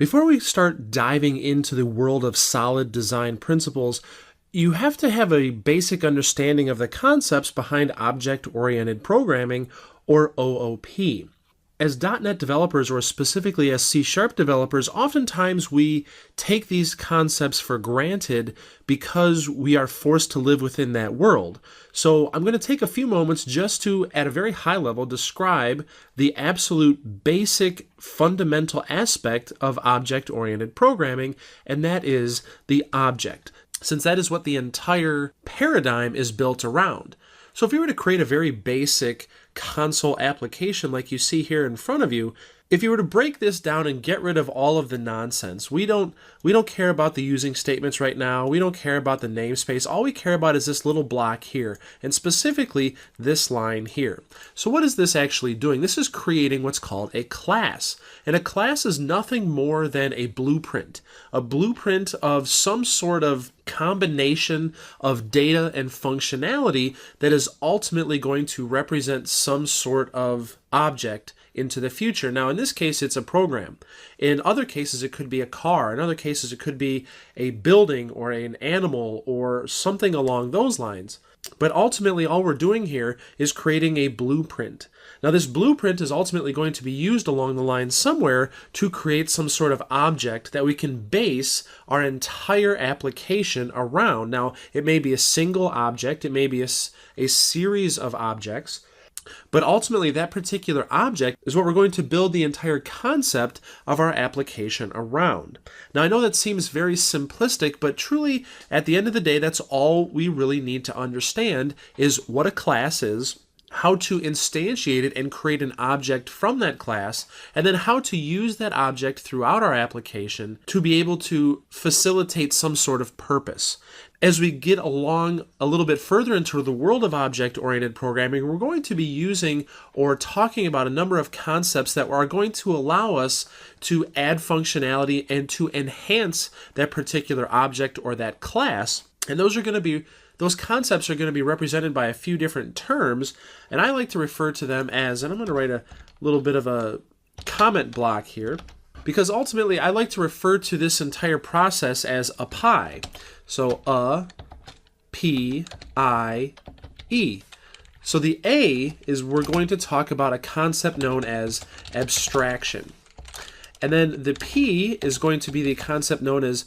Before we start diving into the world of solid design principles, you have to have a basic understanding of the concepts behind object-oriented programming, or OOP. As .NET developers, or specifically as C# developers, oftentimes we take these concepts for granted because we are forced to live within that world. So I'm going to take a few moments just to, at a very high level, describe the absolute basic fundamental aspect of object-oriented programming, and that is the object, since that is what the entire paradigm is built around. So if you were to create a very basic console application like you see here in front of you, if you were to break this down and get rid of all of the nonsense, we don't care about the using statements right now. We don't care about the namespace. All we care about is this little block here, and specifically this line here. So what is this actually doing? This is creating what's called a class. And a class is nothing more than a blueprint of some sort of combination of data and functionality that is ultimately going to represent some sort of object into the future. Now, in this case, it's a program. In other cases, it could be a car. In other cases, it could be a building or an animal or something along those lines. But ultimately, all we're doing here is creating a blueprint. Now, this blueprint is ultimately going to be used along the line somewhere to create some sort of object that we can base our entire application around. Now, it may be a single object, it may be a series of objects, but ultimately that particular object is what we're going to build the entire concept of our application around. Now, I know that seems very simplistic, but truly at the end of the day, that's all we really need to understand is what a class is, how to instantiate it and create an object from that class, and then how to use that object throughout our application to be able to facilitate some sort of purpose. As we get along a little bit further into the world of object-oriented programming, we're going to be using or talking about a number of concepts that are going to allow us to add functionality and to enhance that particular object or that class. And those concepts are going to be represented by a few different terms, and I like to refer to them as, and I'm going to write a little bit of a comment block here, because ultimately I like to refer to this entire process as a pie. So P-I-E. So the A is we're going to talk about a concept known as abstraction. And then the P is going to be the concept known as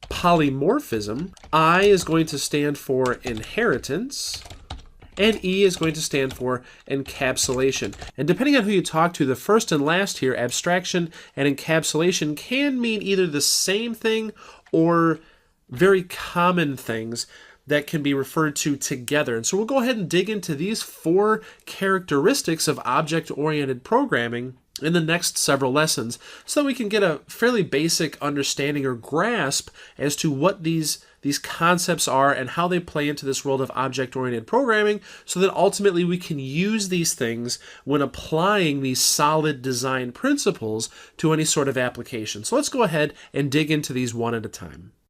polymorphism. I is going to stand for inheritance. And E is going to stand for encapsulation. And depending on who you talk to, the first and last here, abstraction and encapsulation, can mean either the same thing or very common things that can be referred to together. And so we'll go ahead and dig into these four characteristics of object-oriented programming in the next several lessons so that we can get a fairly basic understanding or grasp as to what these concepts are and how they play into this world of object-oriented programming, so that ultimately we can use these things when applying these solid design principles to any sort of application. So let's go ahead and dig into these one at a time.